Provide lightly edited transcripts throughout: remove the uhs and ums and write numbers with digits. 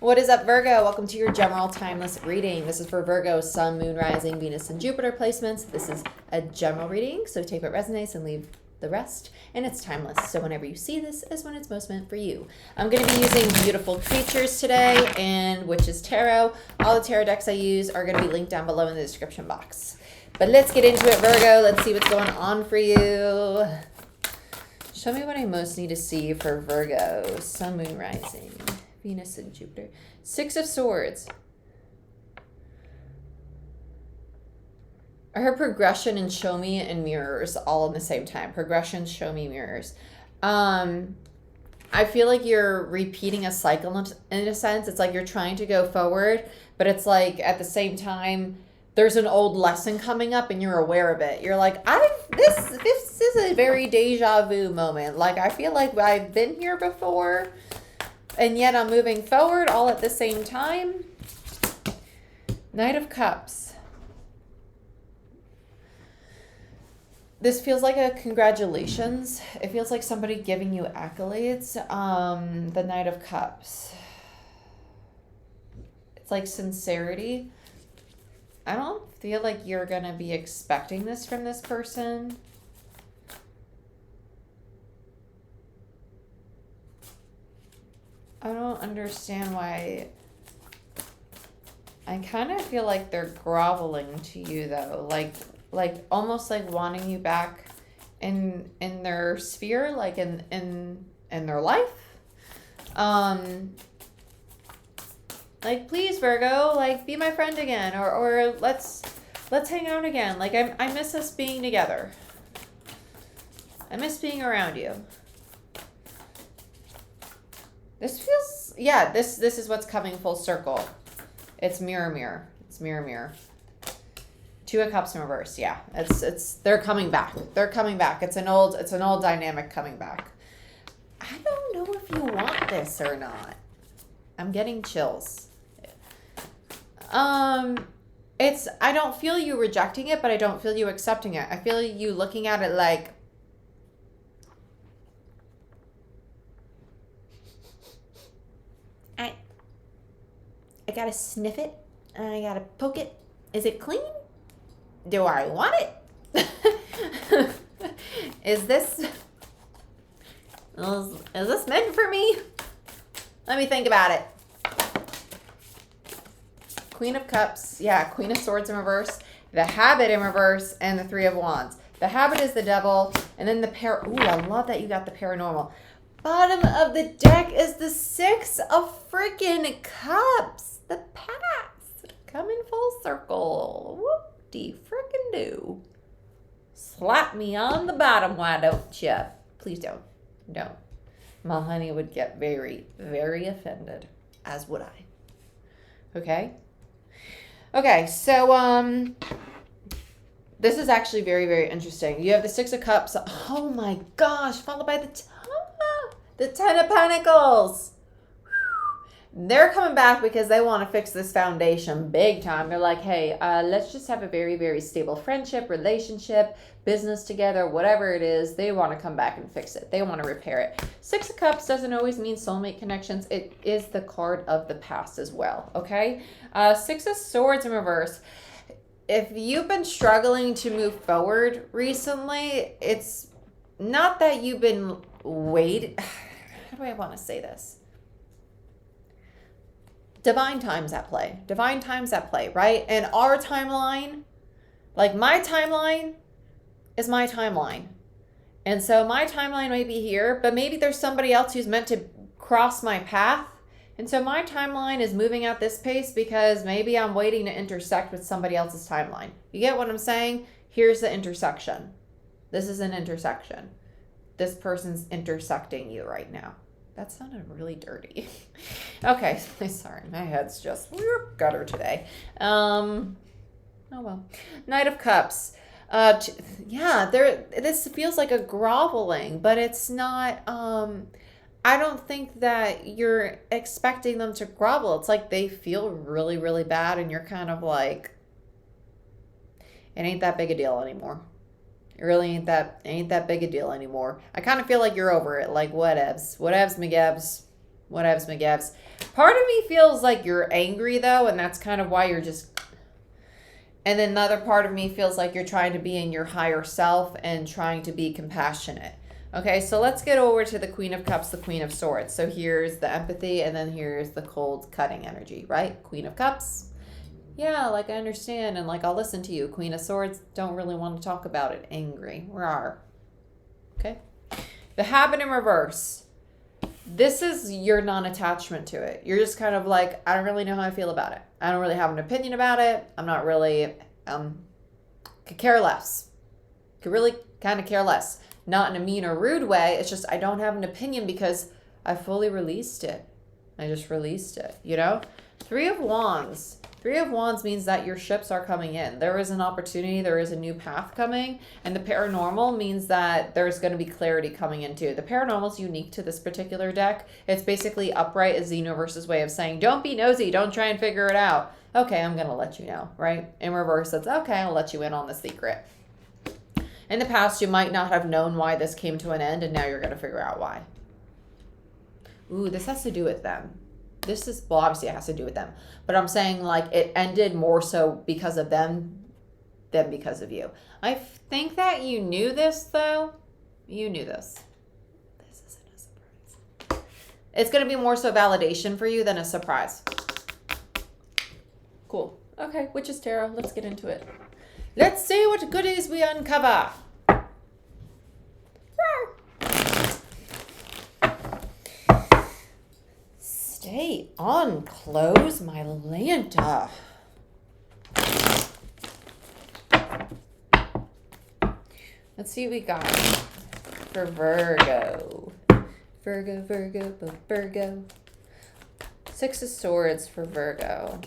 What is up, Virgo? Welcome to your general timeless reading. This is for Virgo, Sun, Moon, Rising, Venus, and Jupiter placements. This is a general reading, so take what resonates and leave the rest. And it's timeless, so whenever you see this is when it's most meant for you. I'm going to be using Beautiful Creatures today and Witches Tarot. All the tarot decks I use are going to be linked down below in the description box. But let's get into it, Virgo. Let's see what's going on for you. Show me what I most need to see for Virgo, Sun, Moon, Rising, Venus, and Jupiter. Six of Swords. I heard progression and show me and mirrors all in the same time. Progression, show me, mirrors. I feel like you're repeating a cycle in a sense. It's like you're trying to go forward, but it's like at the same time, there's an old lesson coming up and you're aware of it. You're like, this is a very deja vu moment. Like, I feel like I've been here before, and yet I'm moving forward all at the same time. Knight of Cups. This feels like a congratulations. It feels like somebody giving you accolades. The Knight of Cups. It's like sincerity. I don't feel like you're going to be expecting this from this person. I don't understand why. I kind of feel like they're groveling to you, though. Like almost like wanting you back in their sphere, like in their life. Like, please, Virgo, like, be my friend again, or let's hang out again. Like, I miss us being together. I miss being around you. This feels, yeah, this is what's coming full circle. It's mirror, mirror. It's mirror, mirror. Two of Cups in reverse. Yeah, they're coming back. They're coming back. It's an old dynamic coming back. I don't know if you want this or not. I'm getting chills. I don't feel you rejecting it, but I don't feel you accepting it. I feel you looking at it like, I gotta sniff it. I gotta poke it. Is it clean? Do I want it? Is this meant for me? Let me think about it. Queen of Cups. Yeah, Queen of Swords in reverse. The Habit in reverse, and the Three of Wands. The Habit is the Devil, and then the Ooh, I love that you got the Paranormal. Bottom of the deck is the Six of freaking Cups. The past. Coming full circle. Whoop-de-frickin' do. Slap me on the bottom, why don't you? Please don't. Don't. My honey would get very, very offended, as would I. Okay? Okay, so, this is actually very, very interesting. You have the Six of Cups. Oh my gosh, followed by the Ten of Pentacles. They're coming back because they want to fix this foundation big time. They're like, hey, let's just have a very, very stable friendship, relationship, business together, whatever it is. They want to come back and fix it. They want to repair it. Six of Cups doesn't always mean soulmate connections. It is the card of the past as well, okay? Six of Swords in reverse. If you've been struggling to move forward recently, it's not that you've been waiting. How do I want to say this? Divine time's at play. Divine time's at play, right? And our timeline, like my timeline is my timeline. And so my timeline may be here, but maybe there's somebody else who's meant to cross my path. And so my timeline is moving at this pace because maybe I'm waiting to intersect with somebody else's timeline. You get what I'm saying? Here's the intersection. This is an intersection. This person's intersecting you right now. That sounded really dirty. Okay, sorry. My head's just gutter today. Oh well. Knight of Cups. Yeah, this feels like a groveling, but it's not. I don't think that you're expecting them to grovel. It's like they feel really, really bad, and you're kind of like, it ain't that big a deal anymore. It really ain't that big a deal anymore. I kind of feel like you're over it. Like, whatevs, McGevs. whatevs, McGevs. Part of me feels like you're angry, though, and that's kind of why you're just... And then another part of me feels like you're trying to be in your higher self and trying to be compassionate. Okay, so let's get over to the Queen of Cups, the Queen of Swords. So here's the empathy, and then here's the cold, cutting energy, right? Queen of Cups. Yeah, like, I understand, and, like, I'll listen to you. Queen of Swords, don't really want to talk about it. Angry. Rawr. Okay? The habit in reverse. This is your non-attachment to it. You're just kind of like, I don't really know how I feel about it. I don't really have an opinion about it. I'm not really, could care less. Could really kind of care less. Not in a mean or rude way. It's just I don't have an opinion because I fully released it. I just released it, you know? Three of Wands. Three of Wands means that your ships are coming in. There is an opportunity. There is a new path coming. And the paranormal means that there's going to be clarity coming in too. The paranormal is unique to this particular deck. It's basically upright is the universe's way of saying, don't be nosy. Don't try and figure it out. Okay, I'm going to let you know, right? In reverse, it's okay, I'll let you in on the secret. In the past, you might not have known why this came to an end, and now you're going to figure out why. Ooh, this has to do with them. This is, well, obviously it has to do with them. But I'm saying, like, it ended more so because of them than because of you. I think that you knew this, though. You knew this. This isn't a surprise. It's going to be more so validation for you than a surprise. Cool. Okay, Witch's Tarot. Let's get into it. Let's see what goodies we uncover. Stay on, close my Lanta. Let's see what we got for Virgo. Virgo. Six of Swords for Virgo.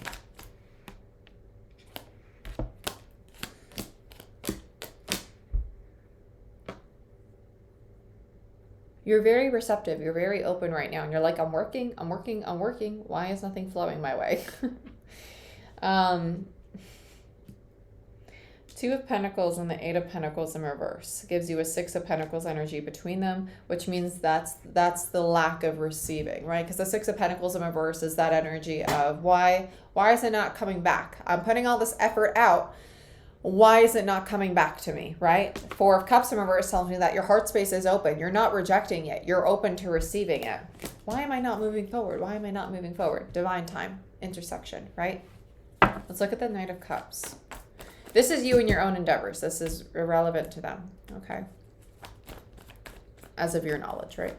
You're very receptive. You're very open right now. And you're like, I'm working. Why is nothing flowing my way? Two of Pentacles and the Eight of Pentacles in reverse gives you a Six of Pentacles energy between them, which means that's the lack of receiving, right? Because the Six of Pentacles in reverse is that energy of why is it not coming back? I'm putting all this effort out. Why is it not coming back to me, right? Four of Cups in reverse tells me that your heart space is open. You're not rejecting it. You're open to receiving it. Why am I not moving forward? Why am I not moving forward? Divine time, intersection, right? Let's look at the Knight of Cups. This is you and your own endeavors. This is irrelevant to them, okay? As of your knowledge, right?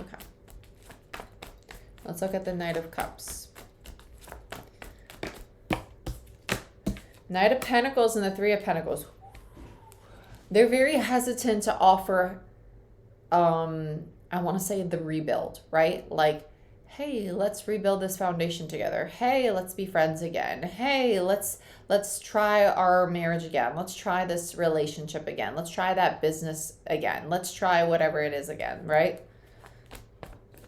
Okay. Let's look at the Knight of Cups. Knight of Pentacles and the Three of Pentacles. They're very hesitant to offer, I want to say the rebuild, right? Like, hey, let's rebuild this foundation together. Hey, let's be friends again. Hey, let's try our marriage again. Let's try this relationship again. Let's try that business again. Let's try whatever it is again, right?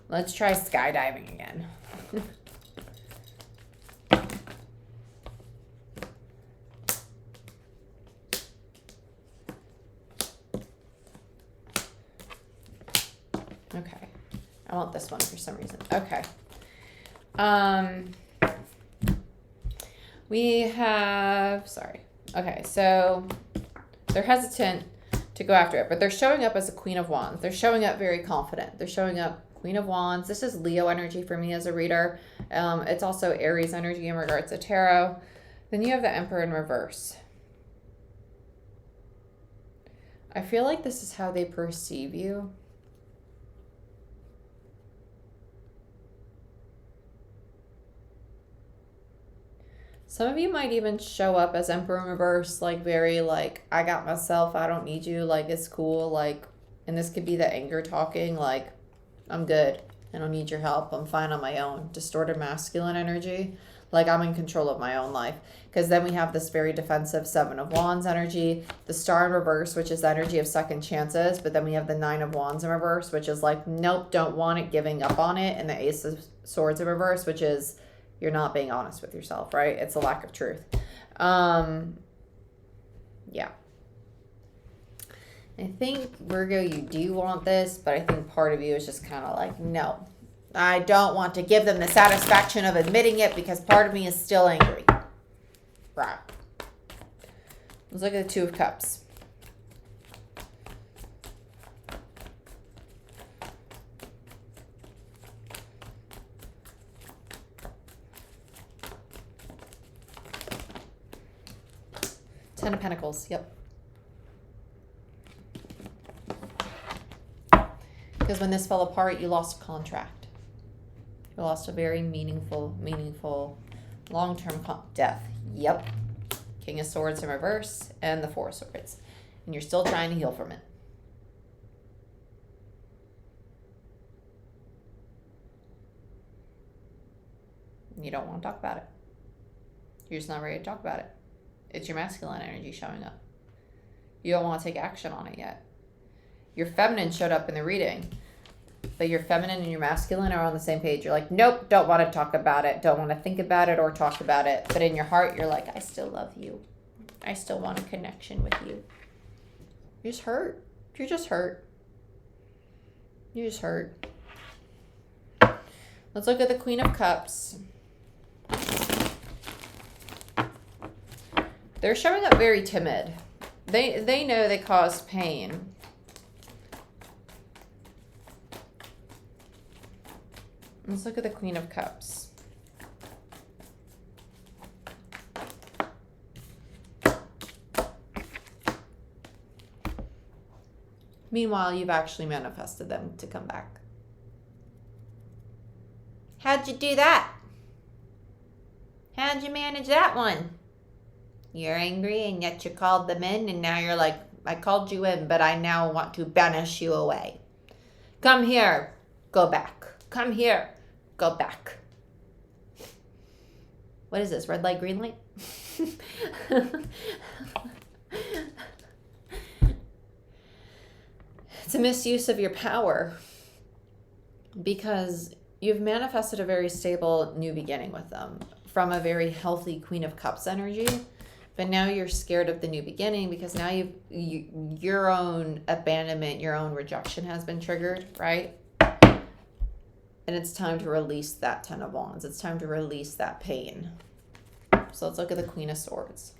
Let's try skydiving again. Okay. I want this one for some reason. Okay. We have, sorry. Okay, so they're hesitant to go after it, but they're showing up as a Queen of Wands. They're showing up very confident. They're showing up Queen of Wands. This is Leo energy for me as a reader. It's also Aries energy in regards to tarot. Then you have the Emperor in reverse. I feel like this is how they perceive you. Some of you might even show up as Emperor in reverse, like very like, I got myself, I don't need you, like it's cool, like, and this could be the anger talking, like, I'm good, I don't need your help, I'm fine on my own. Distorted masculine energy, like I'm in control of my own life. Because then we have this very defensive Seven of Wands energy, the Star in reverse, which is the energy of second chances, but then we have the Nine of Wands in reverse, which is like, nope, don't want it, giving up on it, and the Ace of Swords in reverse, which is you're not being honest with yourself, right? It's a lack of truth. Yeah. I think, Virgo, you do want this, but I think part of you is just kind of like, no, I don't want to give them the satisfaction of admitting it because part of me is still angry. Right. Let's look at the Two of Cups. Ten of Pentacles, yep. Because when this fell apart, you lost a contract. You lost a very meaningful, long-term death. Yep. King of Swords in reverse and the Four of Swords. And you're still trying to heal from it. You don't want to talk about it. You're just not ready to talk about it. It's your masculine energy showing up. You don't want to take action on it yet. Your feminine showed up in the reading, but your feminine and your masculine are on the same page. You're like, nope, don't want to talk about it. Don't want to think about it or talk about it. But in your heart, you're like, I still love you. I still want a connection with you. You're just hurt. You're just hurt. You're just hurt. Let's look at the Queen of Cups. They're showing up very timid. They know they caused pain. Let's look at the Queen of Cups. Meanwhile, you've actually manifested them to come back. How'd you do that? How'd you manage that one? You're angry and yet you called them in and now you're like, I called you in, but I now want to banish you away. Come here, go back. Come here, go back. What is this, red light, green light? It's a misuse of your power because you've manifested a very stable new beginning with them from a very healthy Queen of Cups energy. But now you're scared of the new beginning because now your own abandonment, your own rejection has been triggered, right? And it's time to release that Ten of Wands. It's time to release that pain. So let's look at the Queen of Swords.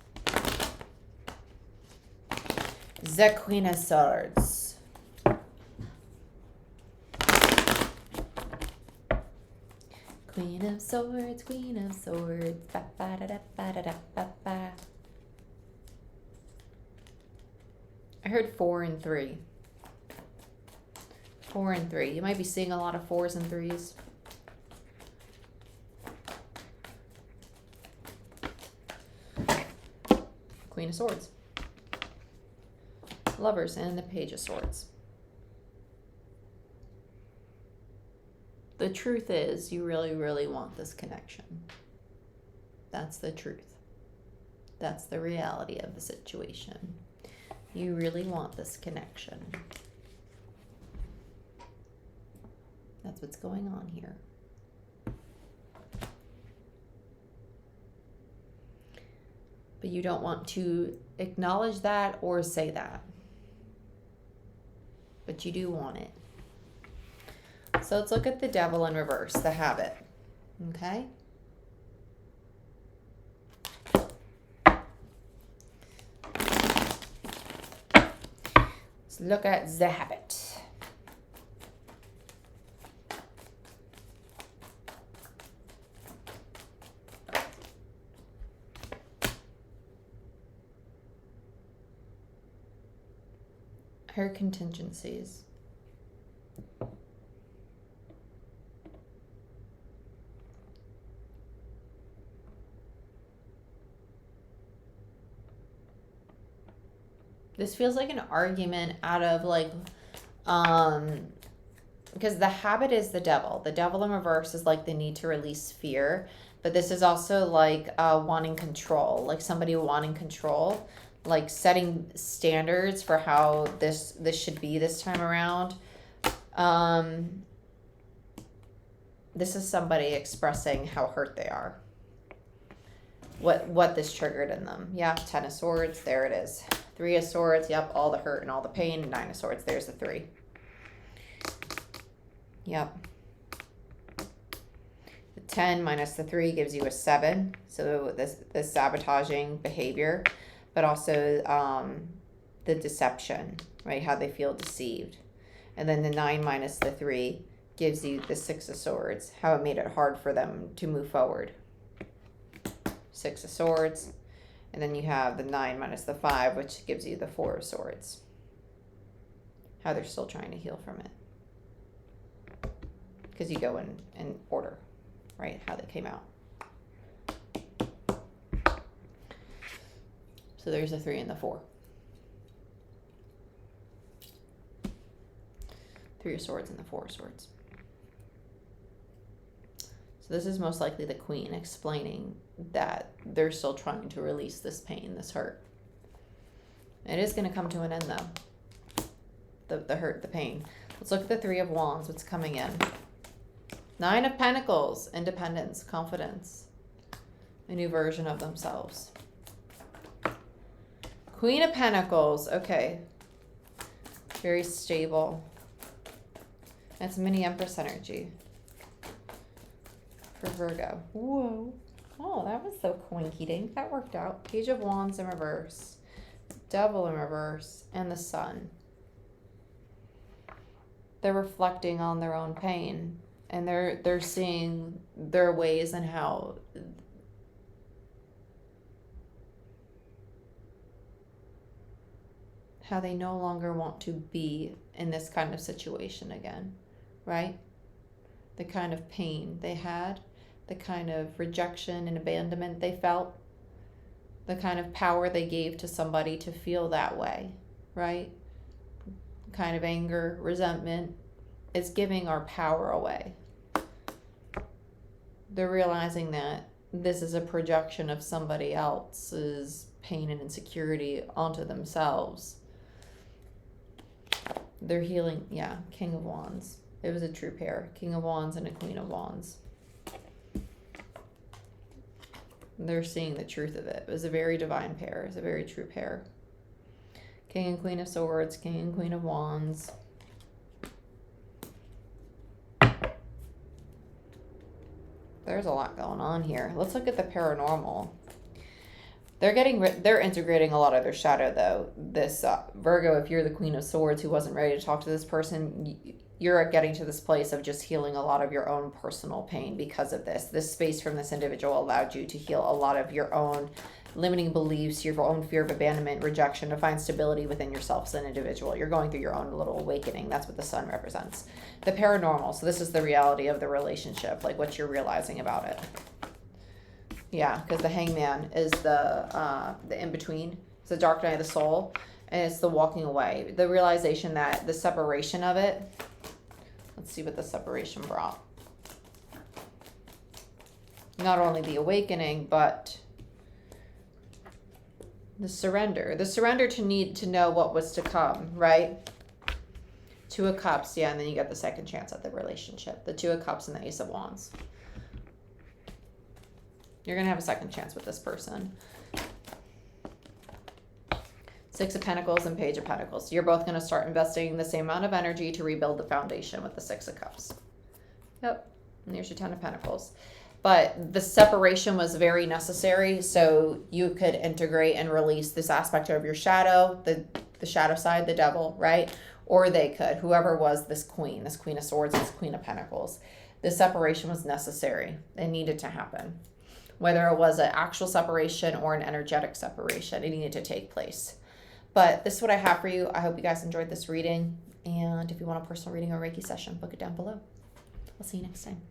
The Queen of Swords. Queen of Swords, Queen of Swords. Ba, ba, da, da, ba, da, da, ba, ba. I heard 4 and 3. 4 and 3. You might be seeing a lot of 4s and 3s. Queen of Swords. Lovers and the Page of Swords. The truth is, you really, really want this connection. That's the truth. That's the reality of the situation. You really want this connection. That's what's going on here. But you don't want to acknowledge that or say that. But you do want it. So let's look at the Devil in reverse, the habit. Okay? Let's look at the habit. Her contingencies. This feels like an argument out of like, because the habit is the devil. The devil in reverse is like the need to release fear. But this is also like wanting control, like somebody wanting control, like setting standards for how this should be this time around. This is somebody expressing how hurt they are. What this triggered in them. Yeah, 10 of Swords, there it is. 3 of Swords, yep, all the hurt and all the pain. 9 of Swords, there's the 3. Yep. 10 minus the 3 gives you a 7. So this sabotaging behavior, but also the deception, right? How they feel deceived. And then the 9 minus the 3 gives you the 6 of Swords, how it made it hard for them to move forward. 6 of Swords. And then you have the 9 minus the 5, which gives you the 4 of Swords. How they're still trying to heal from it. Because you go in order, right? How they came out. So there's the 3 and the 4. 3 of Swords and the 4 of Swords. So this is most likely the Queen explaining that they're still trying to release this pain, this hurt. It is going to come to an end though. The hurt, the pain. Let's look at the 3 of Wands, what's coming in. 9 of Pentacles, independence, confidence, a new version of themselves. Queen of Pentacles, okay. Very stable. That's mini Empress energy for Virgo. Whoa. Oh, that was so coinky dink. That worked out. Page of Wands in reverse. Devil in reverse. And the Sun. They're reflecting on their own pain. And they're seeing their ways and how they no longer want to be in this kind of situation again, right? The kind of pain they had, the kind of rejection and abandonment they felt, the kind of power they gave to somebody to feel that way, right? The kind of anger, resentment. It's giving our power away. They're realizing that this is a projection of somebody else's pain and insecurity onto themselves. They're healing, yeah, King of Wands. It was a true pair. King of Wands and a Queen of Wands. They're seeing the truth of it. It was a very divine pair. It was a very true pair. King and Queen of Swords, King and Queen of Wands. There's a lot going on here. Let's look at the paranormal. They're integrating a lot of their shadow though. This Virgo, if you're the Queen of Swords who wasn't ready to talk to this person, you're getting to this place of just healing a lot of your own personal pain because of this. This space from this individual allowed you to heal a lot of your own limiting beliefs, your own fear of abandonment, rejection, to find stability within yourself as an individual. You're going through your own little awakening. That's what the Sun represents. The paranormal. So this is the reality of the relationship, like what you're realizing about it. Yeah, because the Hangman is the in-between. It's the dark night of the soul, and it's the walking away. The realization that the separation of it. Let's see what the separation brought. Not only the awakening, but the surrender. The surrender to need to know what was to come, right? 2 of Cups, yeah, and then you get the second chance at the relationship. The 2 of Cups and the Ace of Wands. You're going to have a second chance with this person. 6 of Pentacles and Page of Pentacles. You're both going to start investing the same amount of energy to rebuild the foundation with the 6 of Cups. Yep. And there's your 10 of Pentacles. But the separation was very necessary so you could integrate and release this aspect of your shadow, the shadow side, the devil, right? Or they could, whoever was this Queen of Swords, this Queen of Pentacles. The separation was necessary. It needed to happen. Whether it was an actual separation or an energetic separation, it needed to take place. But this is what I have for you. I hope you guys enjoyed this reading. And if you want a personal reading or Reiki session, book it down below. I'll see you next time.